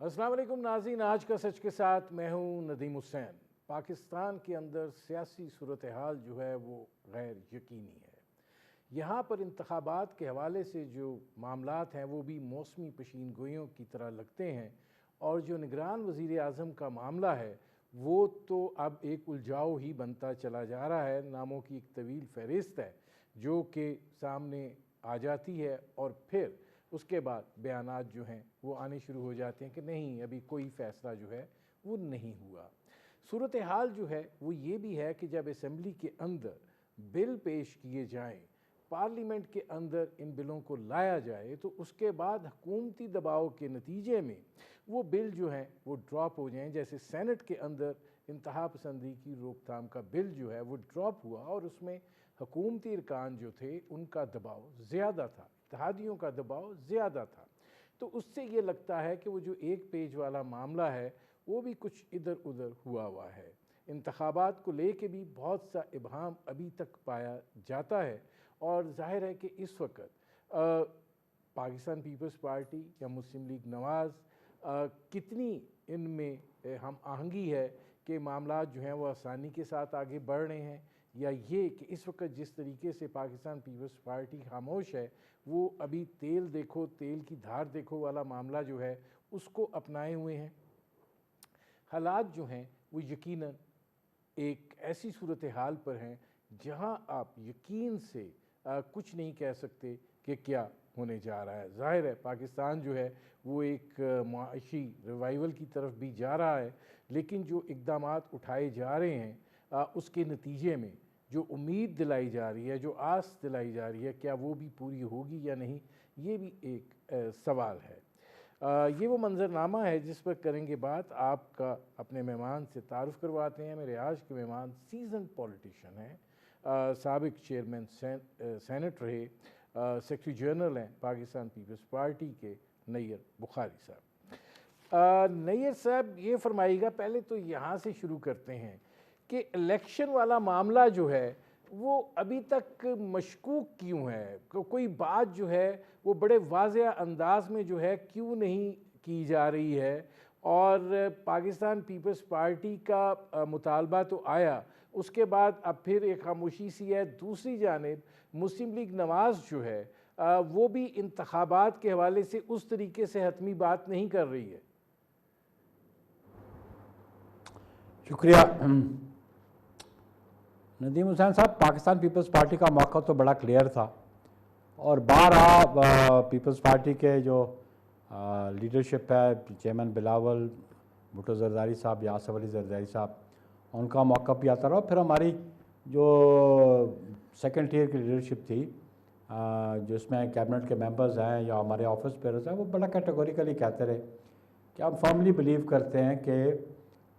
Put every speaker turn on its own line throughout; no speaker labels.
السلام علیکم ناظرین، آج کا سچ کے ساتھ میں ہوں ندیم حسین۔ پاکستان کے اندر سیاسی صورتحال جو ہے وہ غیر یقینی ہے۔ یہاں پر انتخابات کے حوالے سے جو معاملات ہیں وہ بھی موسمی پیشین گوئیوں کی طرح لگتے ہیں، اور جو نگران وزیر اعظم کا معاملہ ہے وہ تو اب ایک الجھاؤ ہی بنتا چلا جا رہا ہے۔ ناموں کی ایک طویل فہرست ہے جو کہ سامنے آ جاتی ہے، اور پھر اس کے بعد بیانات جو ہیں وہ آنے شروع ہو جاتے ہیں کہ نہیں، ابھی کوئی فیصلہ جو ہے وہ نہیں ہوا۔ صورتحال جو ہے وہ یہ بھی ہے کہ جب اسمبلی کے اندر بل پیش کیے جائیں، پارلیمنٹ کے اندر ان بلوں کو لایا جائے، تو اس کے بعد حکومتی دباؤ کے نتیجے میں وہ بل جو ہیں وہ ڈراپ ہو جائیں۔ جیسے سینٹ کے اندر انتہا پسندی کی روک تھام کا بل جو ہے وہ ڈراپ ہوا، اور اس میں حکومتی ارکان جو تھے ان کا دباؤ زیادہ تھا، اتحادیوں کا دباؤ زیادہ تھا۔ تو اس سے یہ لگتا ہے کہ وہ جو ایک پیج والا معاملہ ہے وہ بھی کچھ ادھر ادھر ہوا ہے۔ انتخابات کو لے کے بھی بہت سا ابہام ابھی تک پایا جاتا ہے، اور ظاہر ہے کہ اس وقت پاکستان پیپلز پارٹی یا مسلم لیگ نواز کتنی ان میں ہم آہنگی ہے کہ معاملات جو ہیں وہ آسانی کے ساتھ آگے بڑھ رہے ہیں، یا یہ کہ اس وقت جس طریقے سے پاکستان پیپلز پارٹی خاموش ہے، وہ ابھی تیل دیکھو تیل کی دھار دیکھو والا معاملہ جو ہے اس کو اپنائے ہوئے ہیں۔ حالات جو ہیں وہ یقیناً ایک ایسی صورتحال پر ہیں جہاں آپ یقین سے کچھ نہیں کہہ سکتے کہ کیا ہونے جا رہا ہے۔ ظاہر ہے پاکستان جو ہے وہ ایک معاشی ریوائیول کی طرف بھی جا رہا ہے، لیکن جو اقدامات اٹھائے جا رہے ہیں اس کے نتیجے میں جو امید دلائی جا رہی ہے، جو آس دلائی جا رہی ہے، کیا وہ بھی پوری ہوگی یا نہیں، یہ بھی ایک سوال ہے۔ یہ وہ منظرنامہ ہے جس پر کریں گے بات۔ آپ کا اپنے مہمان سے تعارف کرواتے ہیں۔ میرے آج کے مہمان سیزن پولیٹیشین ہیں، سابق چیئرمین سینٹ رہے، سیکرٹری جنرل ہیں پاکستان پیپلز پارٹی کے، نیر بخاری صاحب۔ نیر صاحب یہ فرمائیے گا، پہلے تو یہاں سے شروع کرتے ہیں کہ الیکشن والا معاملہ جو ہے وہ ابھی تک مشکوک کیوں ہے؟ کوئی بات جو ہے وہ بڑے واضح انداز میں جو ہے کیوں نہیں کی جا رہی ہے؟ اور پاکستان پیپلز پارٹی کا مطالبہ تو آیا، اس کے بعد اب پھر ایک خاموشی سی ہے۔ دوسری جانب مسلم لیگ نواز جو ہے وہ بھی انتخابات کے حوالے سے اس طریقے سے حتمی بات نہیں کر رہی ہے۔
شکریہ ندیم حسین صاحب۔ پاکستان پیپلز پارٹی کا موقع تو بڑا کلیئر تھا، اور بارہا پیپلز پارٹی کے جو لیڈرشپ ہے، چیئرمین بلاول بھٹو زرداری صاحب یا آصف علی زرداری صاحب، ان کا موقع بھی آتا رہا۔ پھر ہماری جو سیکنڈ ٹیئر کی لیڈرشپ تھی، جس میں کیبنٹ کے ممبرز ہیں یا ہمارے آفس بیئرز ہیں، وہ بڑا کیٹیگوریکلی کہتے رہے کہ ہم فارملی بلیو کرتے ہیں کہ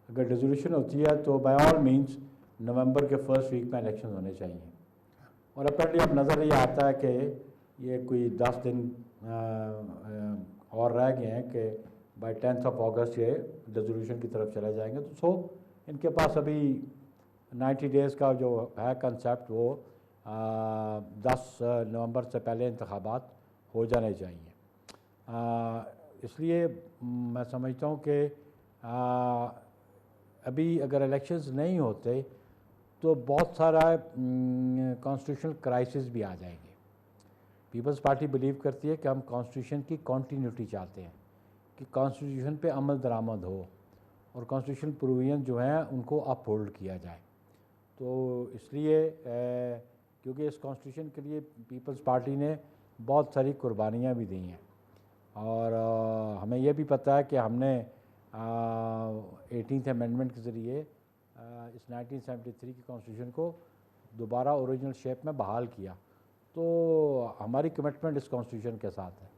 اگر ریزولوشن ہوتی ہے تو بائی آل مینس نومبر کے فرسٹ ویک میں الیکشن ہونے چاہیے۔ اور اپیرنٹلی اب نظر یہ آتا ہے کہ یہ کوئی 10 دن اور رہ گئے ہیں کہ بائی 10 اگست یہ ریزولوشن کی طرف چلے جائیں گے۔ تو ان کے پاس ابھی 90 ڈیز کا جو ہے کنسیپٹ، وہ 10 نومبر سے پہلے انتخابات ہو جانے چاہیے۔ اس لیے میں سمجھتا ہوں کہ ابھی اگر الیکشنز نہیں ہوتے تو بہت سارا کانسٹیٹیوشنل کرائسس بھی آ جائیں گے۔ پیپلز پارٹی بلیو کرتی ہے کہ ہم کانسٹیٹیوشن کی کنٹینیوٹی چاہتے ہیں، کہ کانسٹیٹیوشن پہ عمل درآمد ہو، اور کانسٹیٹیوشن پروویژن جو ہیں ان کو اپ ہولڈ کیا جائے۔ تو اس لیے کیونکہ اس کانسٹیٹیوشن کے لیے پیپلز پارٹی نے بہت ساری قربانیاں بھی دی ہیں، اور ہمیں یہ بھی پتہ ہے کہ ہم نے 18th امینڈمنٹ کے ذریعے اس 1973 کی کانسٹیٹیوشن کو دوبارہ اوریجنل شیپ میں بحال کیا۔ تو ہماری کمٹمنٹ اس کانسٹیٹیوشن کے ساتھ ہے۔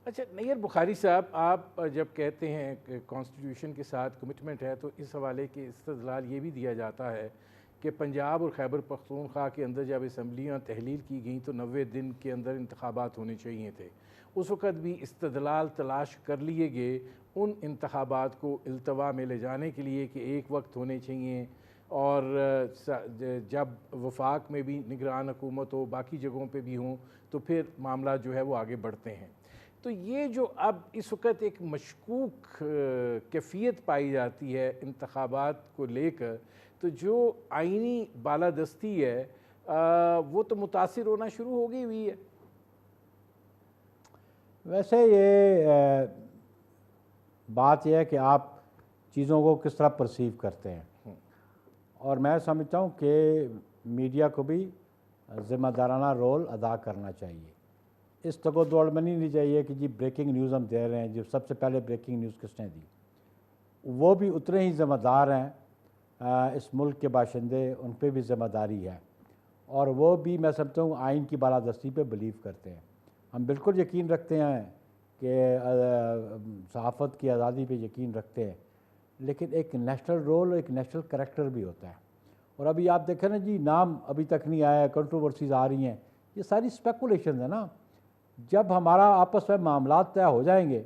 اچھا نیر بخاری صاحب، آپ جب کہتے ہیں کہ کانسٹیٹیوشن کے ساتھ کمٹمنٹ ہے، تو اس حوالے کے استدلال یہ بھی دیا جاتا ہے کہ پنجاب اور خیبر پختونخوا کے اندر جب اسمبلیاں تحلیل کی گئیں تو 90 دن کے اندر انتخابات ہونے چاہیے تھے۔ اس وقت بھی استدلال تلاش کر لیے گئے ان انتخابات کو التوا میں لے جانے کے لیے کہ ایک وقت ہونے چاہیے، اور جب وفاق میں بھی نگران حکومت ہو، باقی جگہوں پہ بھی ہوں، تو پھر معاملہ جو ہے وہ آگے بڑھتے ہیں۔ تو یہ جو اب اس وقت ایک مشکوک کیفیت پائی جاتی ہے انتخابات کو لے کر، تو جو آئینی بالادستی ہے وہ تو متاثر ہونا شروع ہو گئی ہوئی ہے۔
ویسے یہ بات یہ ہے کہ آپ چیزوں کو کس طرح پرسیو کرتے ہیں، اور میں سمجھتا ہوں کہ میڈیا کو بھی ذمہ دارانہ رول ادا کرنا چاہیے۔ اس تک و دوڑ میں نہیں چاہیے کہ جی بریکنگ نیوز ہم دے رہے ہیں، جو سب سے پہلے بریکنگ نیوز کس نے دی، وہ بھی اتنے ہی ذمہ دار ہیں، اس ملک کے باشندے، ان پہ بھی ذمہ داری ہے، اور وہ بھی میں سمجھتا ہوں آئین کی بالادستی پہ بلیو کرتے ہیں۔ ہم بالکل یقین رکھتے ہیں کہ صحافت کی آزادی پہ یقین رکھتے ہیں، لیکن ایک نیشنل رول، ایک نیشنل کریکٹر بھی ہوتا ہے۔ اور ابھی آپ دیکھیں نا جی، نام ابھی تک نہیں آیا، کنٹروورسیز آ رہی ہیں، یہ ساری اسپیکولیشن ہے نا۔ جب ہمارا آپس میں معاملات طے ہو جائیں گے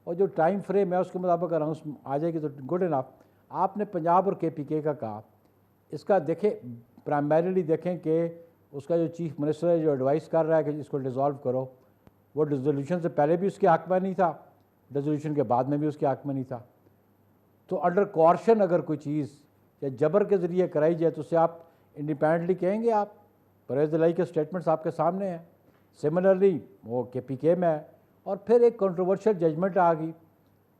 اور جو ٹائم فریم ہے اس کے مطابق اناؤنس آ جائے گی تو گڈ انف۔ آپ نے پنجاب اور KPK کا کہا، اس کا دیکھیں پرائمریلی دیکھیں کہ اس کا جو چیف منسٹر ہے جو ایڈوائز کر رہا ہے کہ اس کو ڈیزالو کرو، وہ ڈیزولوشن سے پہلے بھی اس کے حق میں نہیں تھا، ڈیزولوشن کے بعد میں بھی اس کے حق میں نہیں تھا۔ تو انڈر کوارشن اگر کوئی چیز یا جبر کے ذریعے کرائی جائے تو اسے آپ انڈیپینڈنٹلی کہیں گے؟ آپ پرویز الہی کے سٹیٹمنٹس آپ کے سامنے ہیں۔ سملرلی وہ KPK میں ہے، اور پھر ایک کنٹروورشل ججمنٹ آ گئی،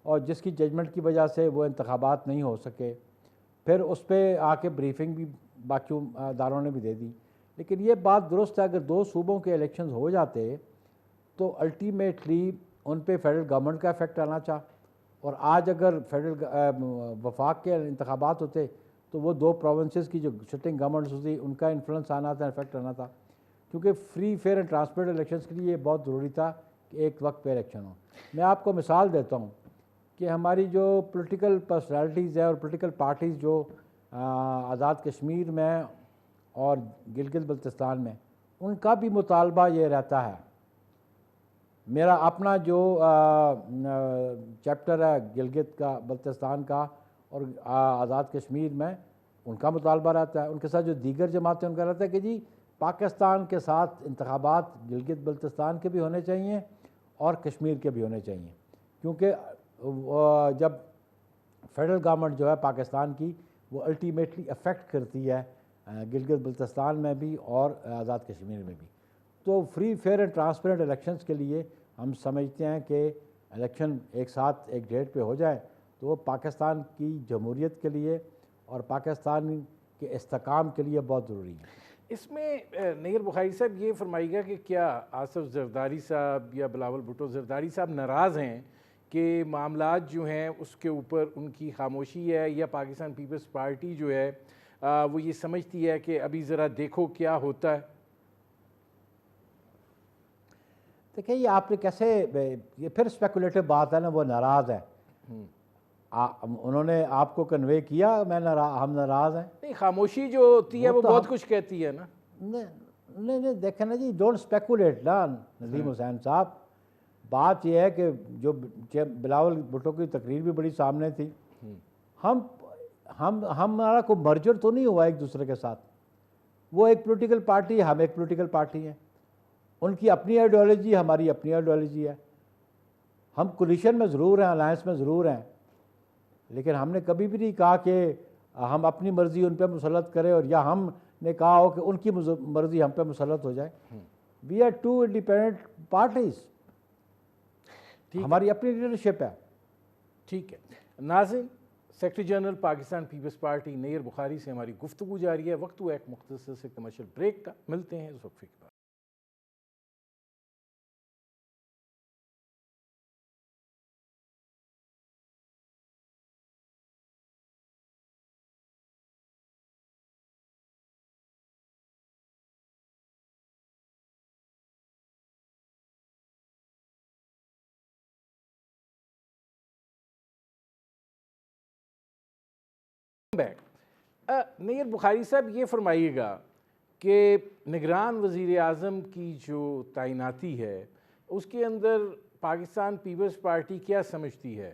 اور جس کی ججمنٹ کی وجہ سے وہ انتخابات نہیں ہو سکے، پھر اس پہ آ کے بریفنگ بھی باقی اداروں نے بھی دے دی۔ لیکن یہ بات درست ہے، اگر 2 صوبوں کے الیکشنز ہو جاتے تو الٹیمیٹلی ان پہ فیڈرل گورنمنٹ کا افیکٹ آنا چاہ، اور آج اگر وفاق کے انتخابات ہوتے تو وہ 2 پروونسز کی جو سٹنگ گورنمنٹس ہوتی ان کا انفلوئنس آنا تھا، افیکٹ آنا تھا، کیونکہ free fair and transparent elections کے لیے یہ بہت ضروری تھا کہ ایک وقت پہ الیکشن ہو۔ میں آپ کو مثال دیتا ہوں کہ ہماری جو پولیٹیکل پرسنالٹیز ہیں اور پولیٹیکل پارٹیز جو آزاد کشمیر میں اور گلگت بلتستان میں، ان کا بھی مطالبہ یہ رہتا ہے۔ میرا اپنا جو چیپٹر ہے گلگت کا، بلتستان کا اور آزاد کشمیر میں، ان کا مطالبہ رہتا ہے، ان کے ساتھ جو دیگر جماعتیں ان کا رہتا ہے کہ جی پاکستان کے ساتھ انتخابات گلگت بلتستان کے بھی ہونے چاہیے اور کشمیر کے بھی ہونے چاہیے، کیونکہ جب فیڈرل گورنمنٹ جو ہے پاکستان کی وہ الٹیمیٹلی افیکٹ کرتی ہے گلگت بلتستان میں بھی اور آزاد کشمیر میں بھی۔ تو free fair and transparent elections کے لیے ہم سمجھتے ہیں کہ الیکشن ایک ساتھ ایک ڈیٹ پہ ہو جائے تو وہ پاکستان کی جمہوریت کے لیے اور پاکستان کے استحکام کے لیے بہت ضروری ہے۔
اس میں نیر بخاری صاحب یہ فرمائیے گا کہ کیا آصف زرداری صاحب یا بلاول بھٹو زرداری صاحب ناراض ہیں کہ معاملات جو ہیں اس کے اوپر ان کی خاموشی ہے، یا پاکستان پیپلز پارٹی جو ہے وہ یہ سمجھتی ہے کہ ابھی ذرا دیکھو کیا ہوتا ہے؟
دیکھیں یہ آپ نے کیسے، یہ پھر اسپیکولیٹو بات ہے نا، وہ ناراض ہے، انہوں نے آپ کو کنوے کیا ہم ناراض ہیں؟
نہیں، خاموشی جو ہوتی ہے وہ بہت کچھ کہتی ہے نا۔
نہیں دیکھیں نا جی، ڈونٹ اسپیکولیٹ نا ندیم حسین صاحب۔ بات یہ ہے کہ جو بلاول بھٹو کی تقریر بھی بڑی سامنے تھی، ہمارا کوئی مرجر تو نہیں ہوا ایک دوسرے کے ساتھ۔ وہ ایک پولیٹیکل پارٹی ہے، ہم ایک پولیٹیکل پارٹی ہیں، ان کی اپنی آئیڈیالوجی، ہماری اپنی آئیڈیالوجی ہے۔ ہم کولیشن میں ضرور ہیں، الائنس میں ضرور ہیں، لیکن ہم نے کبھی بھی نہیں کہا کہ ہم اپنی مرضی ان پہ مسلط کریں، اور یا ہم نے کہا ہو کہ ان کی مرضی ہم پہ مسلط ہو جائے۔ وی آر 2 انڈیپینڈنٹ پارٹیز، ہماری اپنی لیڈرشپ ہے۔
ٹھیک ہے ناظرین، سیکرٹری جنرل پاکستان پیپلز پارٹی نیر بخاری سے ہماری گفتگو جاری ہے۔ وقت ہوا ایک مختصر سے کمرشل بریک کا، ملتے ہیں اس وقت۔ نیر بخاری صاحب یہ فرمائیے گا کہ نگران وزیر اعظم کی جو تعیناتی ہے اس کے اندر پاکستان پیپلز پارٹی کیا سمجھتی ہے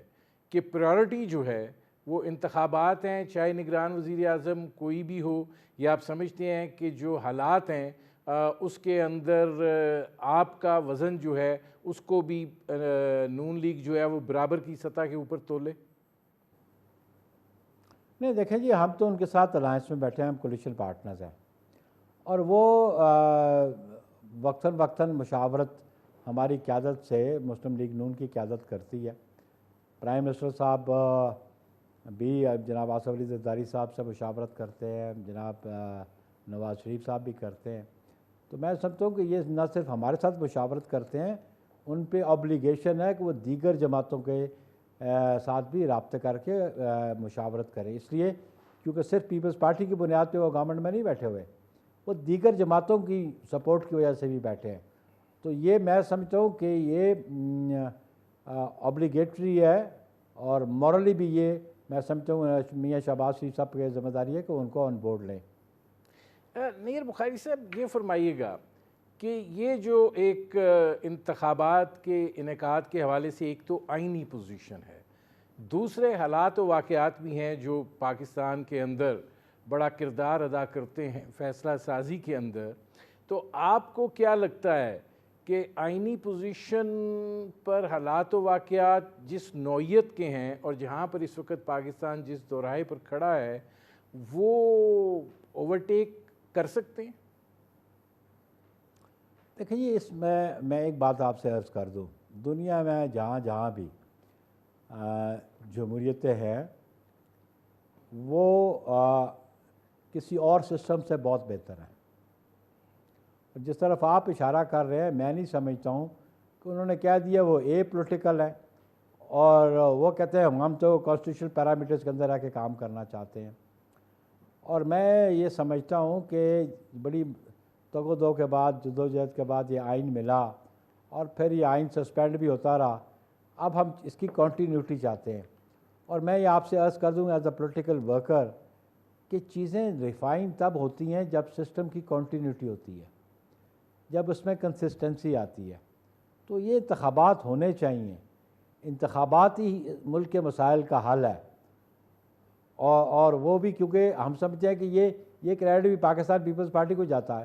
کہ پرائیورٹی جو ہے وہ انتخابات ہیں، چاہے نگران وزیر اعظم کوئی بھی ہو، یا آپ سمجھتے ہیں کہ جو حالات ہیں اس کے اندر آپ کا وزن جو ہے اس کو بھی نون لیگ جو ہے وہ برابر کی سطح کے اوپر تولے؟
نہیں دیکھیں جی، ہم تو ان کے ساتھ الائنس میں بیٹھے ہیں، ہم کولیشن پارٹنرز ہیں، اور وہ وقتاً وقتاً مشاورت ہماری قیادت سے مسلم لیگ نون کی قیادت کرتی ہے۔ پرائم منسٹر صاحب بھی جناب آصف علی زرداری صاحب سے مشاورت کرتے ہیں، جناب نواز شریف صاحب بھی کرتے ہیں۔ تو میں سمجھتا ہوں کہ یہ نہ صرف ہمارے ساتھ مشاورت کرتے ہیں، ان پہ اوبلیگیشن ہے کہ وہ دیگر جماعتوں کے ساتھ بھی رابطے کر کے مشاورت کریں، اس لیے کیونکہ صرف پیپلز پارٹی کی بنیاد پہ وہ گورنمنٹ میں نہیں بیٹھے ہوئے، وہ دیگر جماعتوں کی سپورٹ کی وجہ سے بھی بیٹھے ہیں۔ تو یہ میں سمجھتا ہوں کہ یہ اوبلیگیٹری ہے، اور مورلی بھی یہ میں سمجھتا ہوں میاں شہباز شریف صاحب کی ذمہ داری ہے کہ ان کو آن بورڈ لیں۔
نیر بخاری صاحب، یہ فرمائیے گا کہ یہ جو ایک انتخابات کے انعقاد کے حوالے سے ایک تو آئینی پوزیشن ہے، دوسرے حالات و واقعات بھی ہیں جو پاکستان کے اندر بڑا کردار ادا کرتے ہیں فیصلہ سازی کے اندر، تو آپ کو کیا لگتا ہے کہ آئینی پوزیشن پر حالات و واقعات جس نوعیت کے ہیں اور جہاں پر اس وقت پاکستان جس دوراہے پر کھڑا ہے وہ اوورٹیک کر سکتے ہیں؟
دیکھیں جی، اس میں ایک بات آپ سے عرض کر دوں، دنیا میں جہاں جہاں بھی جمہوریتیں ہیں وہ کسی اور سسٹم سے بہت بہتر ہیں۔ جس طرف آپ اشارہ کر رہے ہیں، میں نہیں سمجھتا ہوں کہ انہوں نے کہہ دیا وہ اے پولیٹیکل ہے اور وہ کہتے ہیں ہم تو کانسٹیٹیوشنل پیرامیٹرز کے اندر رہ کے کام کرنا چاہتے ہیں۔ اور میں یہ سمجھتا ہوں کہ بڑی تگ و دو کے بعد، جدوجہد کے بعد یہ آئین ملا اور پھر یہ آئین سسپینڈ بھی ہوتا رہا، اب ہم اس کی کنٹینیوٹی چاہتے ہیں۔ اور میں یہ آپ سے عرض کر دوں ایز اے پولیٹیکل ورکر کہ چیزیں ریفائن تب ہوتی ہیں جب سسٹم کی کنٹینیوٹی ہوتی ہے، جب اس میں کنسسٹنسی آتی ہے۔ تو یہ انتخابات ہونے چاہیے، انتخابات ہی ملک کے مسائل کا حل ہے، اور وہ بھی کیونکہ ہم سمجھتے ہیں کہ یہ کریڈٹ بھی پاکستان پیپلز پارٹی کو جاتا ہے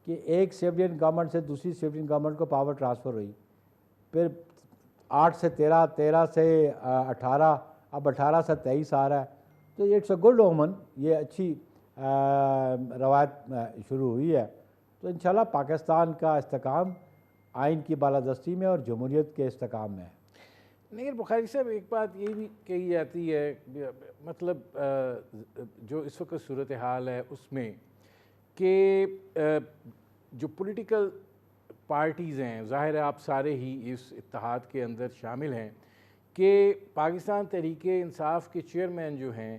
کہ ایک سیویلین گورنمنٹ سے دوسری سیویلین گورنمنٹ کو پاور ٹرانسفر ہوئی، پھر 8 سے 13، 13 سے 18، اب 18 سے 23 آ رہا ہے۔ تو اٹس اے گڈ اومن، یہ اچھی روایت شروع ہوئی ہے۔ تو انشاءاللہ پاکستان کا استحکام آئین کی بالادستی میں اور جمہوریت کے استحکام میں ہے۔
نیر بخاری صاحب، ایک بات یہ بھی کہی جاتی ہے، مطلب جو اس وقت صورتحال ہے اس میں کہ جو پولیٹیکل پارٹیز ہیں، ظاہر ہے آپ سارے ہی اس اتحاد کے اندر شامل ہیں، کہ پاکستان تحریک انصاف کے چیئرمین جو ہیں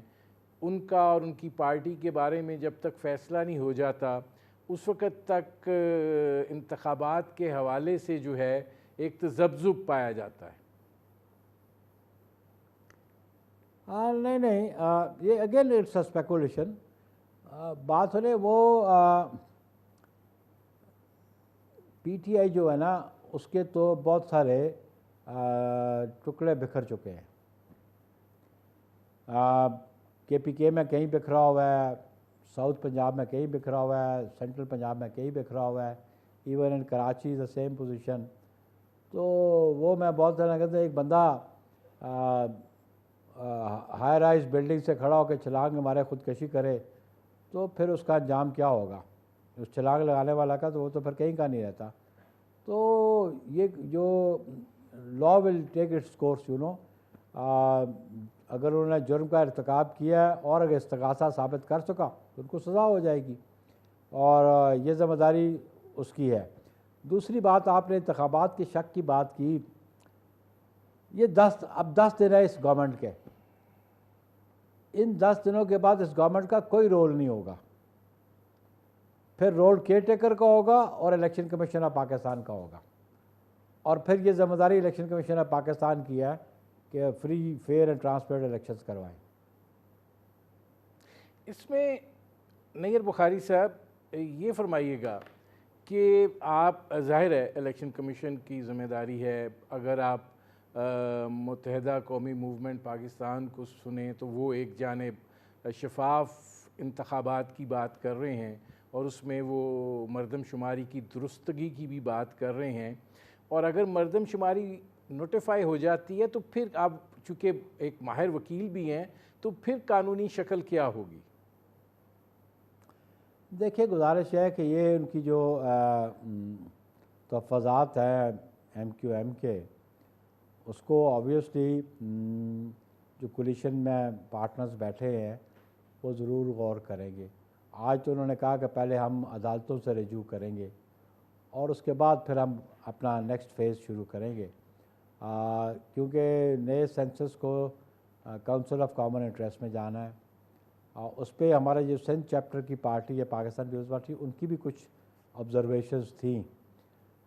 ان کا اور ان کی پارٹی کے بارے میں جب تک فیصلہ نہیں ہو جاتا اس وقت تک انتخابات کے حوالے سے جو ہے ایک تذبذب پایا جاتا ہے۔
نہیں، یہ اگین اٹس اے اسپیکولیشن۔ بات سنیں، وہ پی ٹی آئی جو ہے نا اس کے تو بہت سارے ٹکڑے بکھر چکے ہیں۔ کے پی کے میں کہیں بکھرا ہوا ہے، ساؤتھ پنجاب میں کہیں بکھرا ہوا ہے، سینٹرل پنجاب میں کہیں بکھرا ہوا ہے، even in Karachi the same position. تو وہ میں بہت سارے کہتے ہیں ایک بندہ ہائی رائز بلڈنگ سے کھڑا ہو کے چھلانگ مارے خودکشی کرے تو پھر اس کا انجام کیا ہوگا اس چھلانگ لگانے والا کا؟ تو وہ تو پھر کہیں کا نہیں رہتا۔ تو یہ جو لا ول ٹیک اٹس کورس، اگر انہوں نے جرم کا ارتکاب کیا ہے اور اگر استغاثہ ثابت کر سکا تو ان کو سزا ہو جائے گی، اور یہ ذمہ داری اس کی ہے۔ دوسری بات، آپ نے انتخابات کے شک کی بات کی، یہ 10 دن ہے اس گورنمنٹ کے، ان 10 دنوں کے بعد اس گورنمنٹ کا کوئی رول نہیں ہوگا، پھر رول کیئر ٹیکر کا ہوگا اور الیکشن کمیشن آف پاکستان کا ہوگا، اور پھر یہ ذمہ داری الیکشن کمیشن آف پاکستان کی ہے کہ free, fair and transparent elections کروائیں۔
اس میں نیر بخاری صاحب یہ فرمائیے گا کہ آپ، ظاہر ہے الیکشن کمیشن کی ذمہ داری ہے، اگر آپ متحدہ قومی موومنٹ پاکستان کو سنیں تو وہ ایک جانب شفاف انتخابات کی بات کر رہے ہیں، اور اس میں وہ مردم شماری کی درستگی کی بھی بات کر رہے ہیں، اور اگر مردم شماری نوٹیفائی ہو جاتی ہے تو پھر آپ چونکہ ایک ماہر وکیل بھی ہیں تو پھر قانونی شکل کیا ہوگی؟
دیکھیے گزارش ہے کہ یہ ان کی جو تحفظات ہیں ایم کیو ایم کے، اس کو آبویسلی جو کولیشن میں پارٹنرز بیٹھے ہیں وہ ضرور غور کریں گے۔ آج تو انہوں نے کہا کہ پہلے ہم عدالتوں سے رجوع کریں گے اور اس کے بعد پھر ہم اپنا نیکسٹ فیز شروع کریں گے، کیونکہ نئے سینسس کو کونسل آف کامن انٹرسٹ میں جانا ہے۔ اس پہ ہمارے جو سندھ چیپٹر کی پارٹی ہے پاکستان پیپلز پارٹی، ان کی بھی کچھ آبزرویشنز تھیں،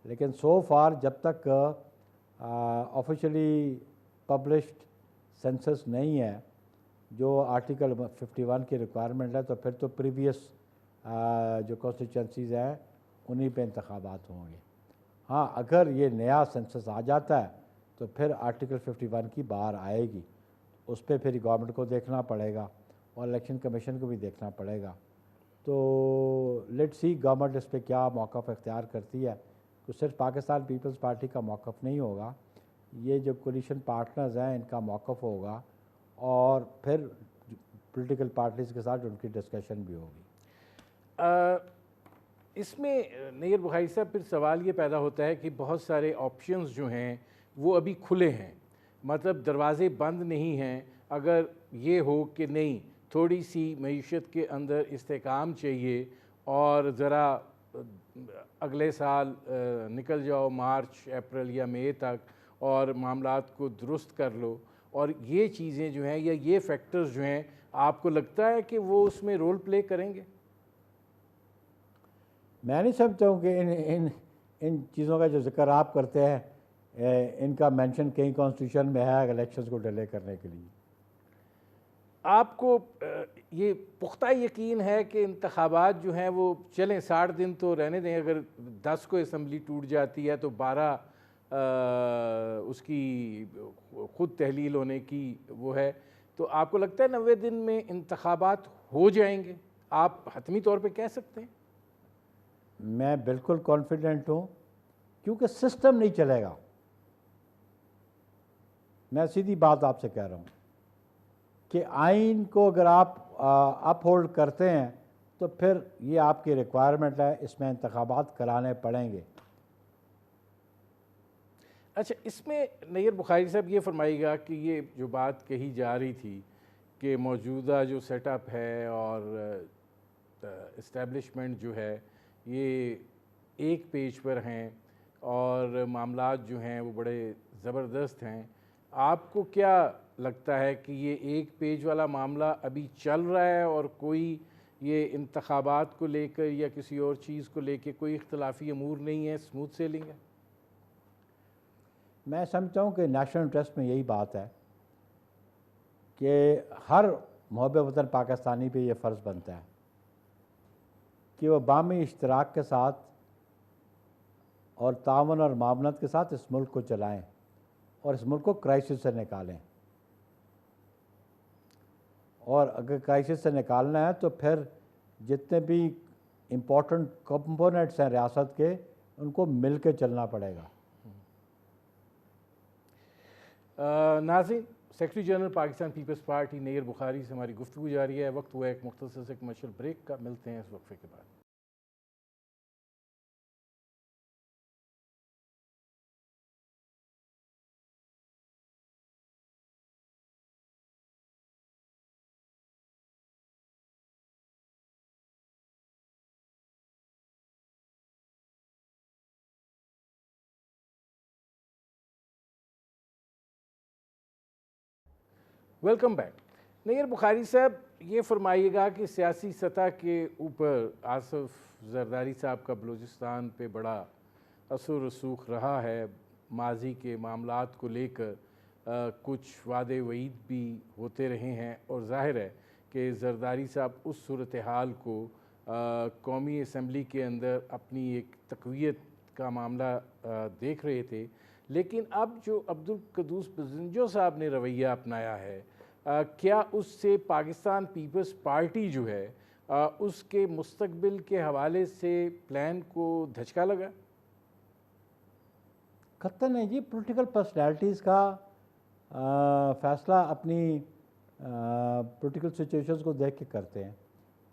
لیکن سو فار جب تک آفیشلی پبلشڈ سینسس نہیں ہے جو آرٹیکل 51 کی ریکوائرمنٹ ہے، تو پھر تو پریویس جو کانسٹیچوئنسیز ہیں انہی پہ انتخابات ہوں گے۔ ہاں اگر یہ نیا سینسس آ جاتا ہے تو پھر آرٹیکل 51 کی بار آئے گی، اس پہ پھر گورنمنٹ کو دیکھنا پڑے گا اور الیکشن کمیشن کو بھی دیکھنا پڑے گا۔ تو لیٹ سی گورنمنٹ اس پہ کیا موقف اختیار کرتی ہے، تو صرف پاکستان پیپلز پارٹی کا موقف نہیں ہوگا، یہ جو کولیشن پارٹنرز ہیں ان کا موقف ہوگا، اور پھر پولیٹیکل پارٹیز کے ساتھ ان کی ڈسکشن بھی ہوگی۔
اس میں نیر بخاری صاحب پھر سوال یہ پیدا ہوتا ہے کہ بہت سارے آپشنز جو ہیں وہ ابھی کھلے ہیں، مطلب دروازے بند نہیں ہیں۔ اگر یہ ہو کہ نہیں تھوڑی سی معیشت کے اندر استحکام چاہیے اور ذرا اگلے سال نکل جاؤ مارچ اپریل یا مئی تک اور معاملات کو درست کر لو، اور یہ چیزیں جو ہیں یا یہ فیکٹرز جو ہیں آپ کو لگتا ہے کہ وہ اس میں رول پلے کریں گے؟
میں نہیں سمجھتا ہوں کہ ان چیزوں کا جو ذکر آپ کرتے ہیں ان کا مینشن کہیں کانسٹیٹیوشن میں ہے الیکشنز کو ڈیلے کرنے کے لیے۔
آپ کو یہ پختہ یقین ہے کہ انتخابات جو ہیں وہ چلیں 60 دن تو رہنے دیں، اگر 10 کو اسمبلی ٹوٹ جاتی ہے تو 12 اس کی خود تحلیل ہونے کی وہ ہے، تو آپ کو لگتا ہے 90 دن میں انتخابات ہو جائیں گے؟ آپ حتمی طور پہ کہہ سکتے ہیں؟
میں بالکل کانفیڈنٹ ہوں، کیونکہ سسٹم نہیں چلے گا۔ میں سیدھی بات آپ سے کہہ رہا ہوں کہ آئین کو اگر آپ اپ ہولڈ کرتے ہیں تو پھر یہ آپ کی ریکوائرمنٹ ہے، اس میں انتخابات کرانے پڑیں گے۔
اچھا، اس میں نیر بخاری صاحب یہ فرمائیے گا کہ یہ جو بات کہی جا رہی تھی کہ موجودہ جو سیٹ اپ ہے اور اسٹیبلشمنٹ جو ہے یہ ایک پیج پر ہیں اور معاملات جو ہیں وہ بڑے زبردست ہیں، آپ کو کیا لگتا ہے کہ یہ ایک پیج والا معاملہ ابھی چل رہا ہے اور کوئی یہ انتخابات کو لے کر یا کسی اور چیز کو لے کے کوئی اختلافی امور نہیں ہے، اسموتھ سیلنگ ہے؟
میں سمجھتا ہوں کہ نیشنل انٹرسٹ میں یہی بات ہے کہ ہر محب وطن پاکستانی پہ یہ فرض بنتا ہے کہ وہ باہمی اشتراک کے ساتھ اور تعاون اور معاونت کے ساتھ اس ملک کو چلائیں اور اس ملک کو کرائسس سے نکالیں، اور اگر کرائسس سے نکالنا ہے تو پھر جتنے بھی امپورٹنٹ کمپوننٹس ہیں ریاست کے ان کو مل کے چلنا پڑے گا۔
ناظرین، سیکرٹری جنرل پاکستان پیپلز پارٹی نیر بخاری سے ہماری گفتگو جاری ہے۔ وقت ہوا ایک مختصر سے کمرشل بریک کا، ملتے ہیں اس وقفے کے بعد۔ Welcome back. نیر بخاری صاحب یہ فرمائیے گا کہ سیاسی سطح کے اوپر آصف زرداری صاحب کا بلوچستان پہ بڑا اثر و رسوخ رہا ہے، ماضی کے معاملات کو لے کر کچھ وعدے وعید بھی ہوتے رہے ہیں، اور ظاہر ہے کہ زرداری صاحب اس صورتحال کو قومی اسمبلی کے اندر اپنی ایک تقویت کا معاملہ دیکھ رہے تھے، لیکن اب جو عبدالقدوس بزنجو صاحب نے رویہ اپنایا ہے، کیا اس سے پاکستان پیپلز پارٹی جو ہے اس کے مستقبل کے حوالے سے پلان کو دھچکا لگا؟
قطعاً نہیں جی، پولیٹیکل پرسنالٹیز کا فیصلہ اپنی پولیٹیکل سچویشنز کو دیکھ کے کرتے ہیں.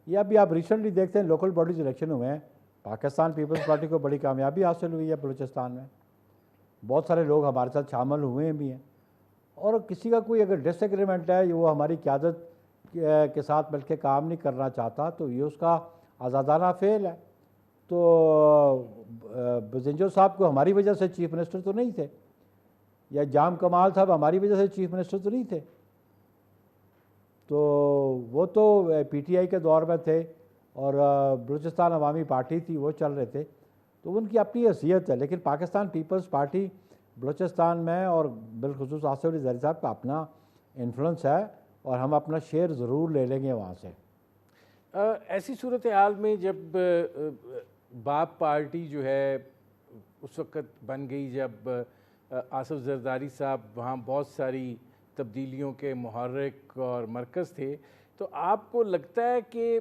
یہ ابھی آپ ریسنٹلی دیکھتے ہیں لوکل باڈیز الیکشن ہوئے ہیں، پاکستان پیپلز پارٹی کو بڑی کامیابی حاصل ہوئی ہے بلوچستان میں. بہت سارے لوگ ہمارے ساتھ شامل ہوئے بھی ہیں، اور کسی کا کوئی اگر ڈس ایگریمنٹ ہے وہ ہماری قیادت کے ساتھ مل کے کام نہیں کرنا چاہتا تو یہ اس کا آزادانہ فعل ہے. تو بزنجو صاحب کو ہماری وجہ سے چیف منسٹر تو نہیں تھے، یا جام کمال صاحب ہماری وجہ سے چیف منسٹر تو نہیں تھے. تو وہ تو پی ٹی آئی کے دور میں تھے اور بلوچستان عوامی پارٹی تھی، وہ چل رہے تھے، تو ان کی اپنی حیثیت ہے. لیکن پاکستان پیپلز پارٹی بلوچستان میں اور بالخصوص آصف علی زرداری صاحب کا اپنا انفلوئنس ہے، اور ہم اپنا شیئر ضرور لے لیں گے وہاں سے.
ایسی صورتحال میں جب باپ پارٹی جو ہے اس وقت بن گئی جب آصف زرداری صاحب وہاں بہت ساری تبدیلیوں کے محرک اور مرکز تھے، تو آپ کو لگتا ہے کہ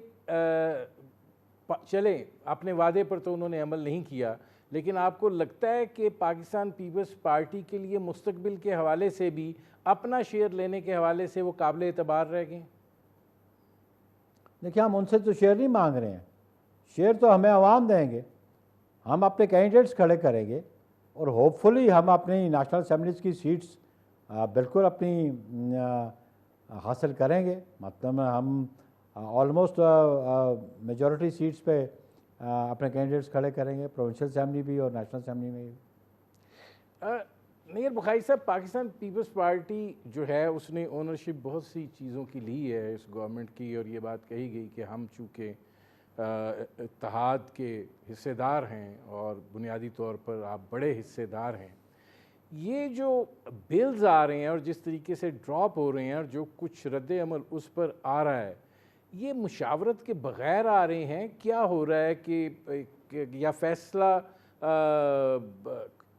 چلیں اپنے وعدے پر تو انہوں نے عمل نہیں کیا، لیکن آپ کو لگتا ہے کہ پاکستان پیپلز پارٹی کے لیے مستقبل کے حوالے سے بھی اپنا شیئر لینے کے حوالے سے وہ قابل اعتبار رہ گئے؟
دیکھیں ہم ان سے تو شیئر نہیں مانگ رہے ہیں، شیئر تو ہمیں عوام دیں گے. ہم اپنے کینڈیڈیٹس کھڑے کریں گے اور ہوپ فلی ہم اپنی نیشنل اسمبلیز کی سیٹس بالکل اپنی حاصل کریں گے. مطلب ہم آلموسٹ میجورٹی سیٹس پہ اپنے کینڈیڈیٹس کھڑے کریں گے، پروونشل اسمبلی بھی اور نیشنل اسمبلی میں بھی.
نیئر بخاری صاحب، پاکستان پیپلز پارٹی جو ہے اس نے اونرشپ بہت سی چیزوں کی لی ہے اس گورنمنٹ کی، اور یہ بات کہی گئی کہ ہم چونکہ اتحاد کے حصے دار ہیں اور بنیادی طور پر آپ بڑے حصے دار ہیں. یہ جو بلز آ رہے ہیں اور جس طریقے سے ڈراپ ہو رہے ہیں اور جو کچھ رد عمل اس پر آ رہا ہے، یہ مشاورت کے بغیر آ رہے ہیں؟ کیا ہو رہا ہے کہ یا فیصلہ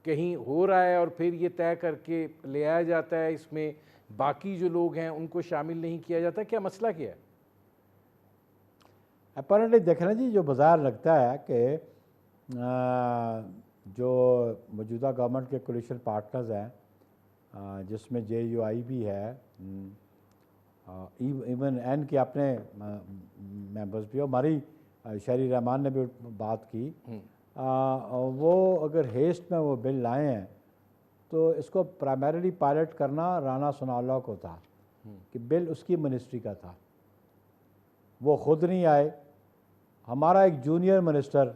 کہیں ہو رہا ہے اور پھر یہ طے کر کے لے آیا جاتا ہے، اس میں باقی جو لوگ ہیں ان کو شامل نہیں کیا جاتا؟ کیا مسئلہ کیا ہے؟
اپارنٹلی دیکھنا جی، جو بظاہر لگتا ہے کہ جو موجودہ گورنمنٹ کے کولیشن پارٹنرز ہیں، جس میں جے یو آئی بھی ہے، ایون این کے اپنے ممبرز بھی، ہماری شہری رحمان نے بھی بات کی، وہ اگر ہیسٹ میں وہ بل لائے ہیں تو اس کو پرائمریلی پائلٹ کرنا رانا ثناءاللہ کو تھا، کہ بل اس کی منسٹری کا تھا، وہ خود نہیں آئے. ہمارا ایک جونیئر منسٹر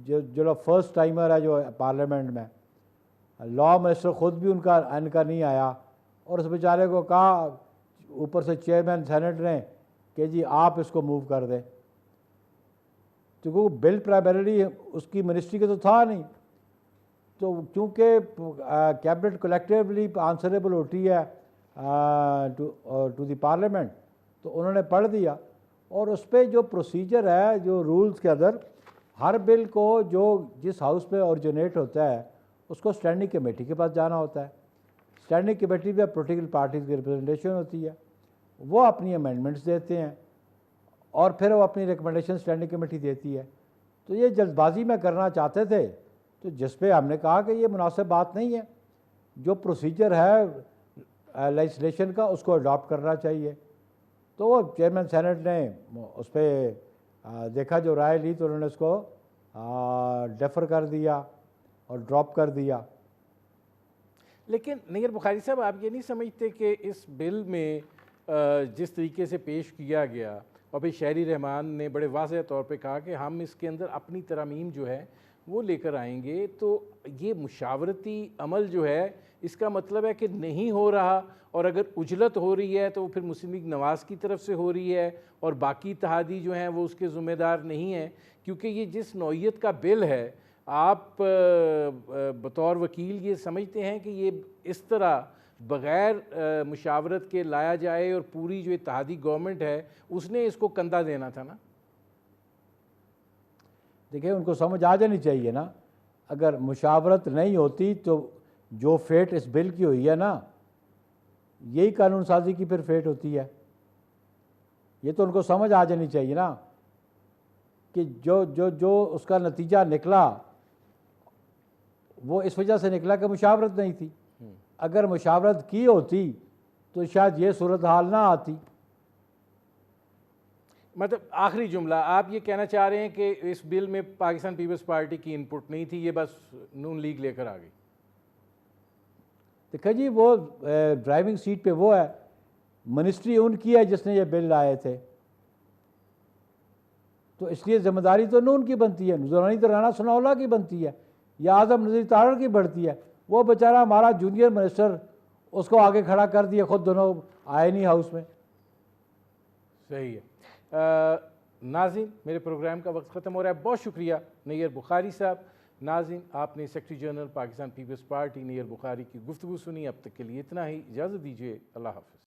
جو فرسٹ ٹائمر ہے جو پارلیمنٹ میں، لا منسٹر خود بھی ان کا نہیں آیا، اور اس بیچارے کو کہا اوپر سے چیئرمین سینٹ نے کہ جی آپ اس کو موو کر دیں، کیونکہ وہ بل پرائمریلی اس کی منسٹری کا تو تھا نہیں. تو کیونکہ کیبنٹ کلیکٹیولی آنسریبل ہوتی ہے ٹو دی پارلیمنٹ، تو انہوں نے پڑھ دیا، اور اس پہ جو پروسیجر ہے، جو رولز کے اندر، ہر بل کو جو جس ہاؤس پہ اوریجنیٹ ہوتا ہے اس کو اسٹینڈنگ کمیٹی کے پاس جانا ہوتا ہے. اسٹینڈنگ کمیٹی پہ پولیٹیکل پارٹیز کی ریپرزنٹیشن ہوتی ہے، وہ اپنی امینڈمنٹس دیتے ہیں اور پھر وہ اپنی ریکمنڈیشن اسٹینڈنگ کمیٹی دیتی ہے. تو یہ جلد بازی میں کرنا چاہتے تھے، تو جس پہ ہم نے کہا کہ یہ مناسب بات نہیں ہے، جو پروسیجر ہے لیجسلیشن کا اس کو اڈاپٹ کرنا چاہیے. تو وہ چیئرمین سینٹ نے اس پہ دیکھا، جو رائے لی، تو انہوں نے اس کو ڈیفر کر دیا اور ڈراپ کر دیا.
لیکن نیئر بخاری صاحب، آپ یہ نہیں سمجھتے کہ اس بل میں جس طریقے سے پیش کیا گیا، اور پھر شہری رحمان نے بڑے واضح طور پہ کہا کہ ہم اس کے اندر اپنی ترامیم جو ہے وہ لے کر آئیں گے، تو یہ مشاورتی عمل جو ہے اس کا مطلب ہے کہ نہیں ہو رہا، اور اگر عجلت ہو رہی ہے تو وہ پھر مسلم لیگ نواز کی طرف سے ہو رہی ہے، اور باقی اتحادی جو ہیں وہ اس کے ذمہ دار نہیں ہیں؟ کیونکہ یہ جس نوعیت کا بل ہے، آپ بطور وکیل یہ سمجھتے ہیں کہ یہ اس طرح بغیر مشاورت کے لایا جائے، اور پوری جو اتحادی گورنمنٹ ہے اس نے اس کو کندھا دینا تھا نا؟
دیکھیں ان کو سمجھ آ جانی چاہیے نا، اگر مشاورت نہیں ہوتی تو جو فیٹ اس بل کی ہوئی ہے نا، یہی قانون سازی کی پھر فیٹ ہوتی ہے. یہ تو ان کو سمجھ آ جانی چاہیے نا کہ جو اس کا نتیجہ نکلا وہ اس وجہ سے نکلا کہ مشاورت نہیں تھی. اگر مشاورت کی ہوتی تو شاید یہ صورتحال نہ آتی.
مطلب آخری جملہ آپ یہ کہنا چاہ رہے ہیں کہ اس بل میں پاکستان پیپلز پارٹی کی انپٹ نہیں تھی, یہ بس نون لیگ لے کر آ گئی؟
دیکھا جی وہ ڈرائیونگ سیٹ پہ وہ ہے, منسٹری ان کی ہے جس نے یہ بل لائے تھے, تو اس لیے ذمہ داری تو نون کی بنتی ہے, نورانی تو رانا ثناء اللہ کی بنتی ہے یا اعظم نذیر تارڑ کی بڑھتی ہے. وہ بیچارہ ہمارا جونیئر منسٹر, اس کو آگے کھڑا کر دیا, خود دونوں آئے نہیں ہاؤس میں.
صحیح ہے. ناظرین میرے پروگرام کا وقت ختم ہو رہا ہے. بہت شکریہ نیئر بخاری صاحب. ناظرین آپ نے سیکرٹری جنرل پاکستان پیپلز پارٹی نیئر بخاری کی گفتگو سنی. اب تک کے لیے اتنا ہی, اجازت دیجیے, اللہ حافظ.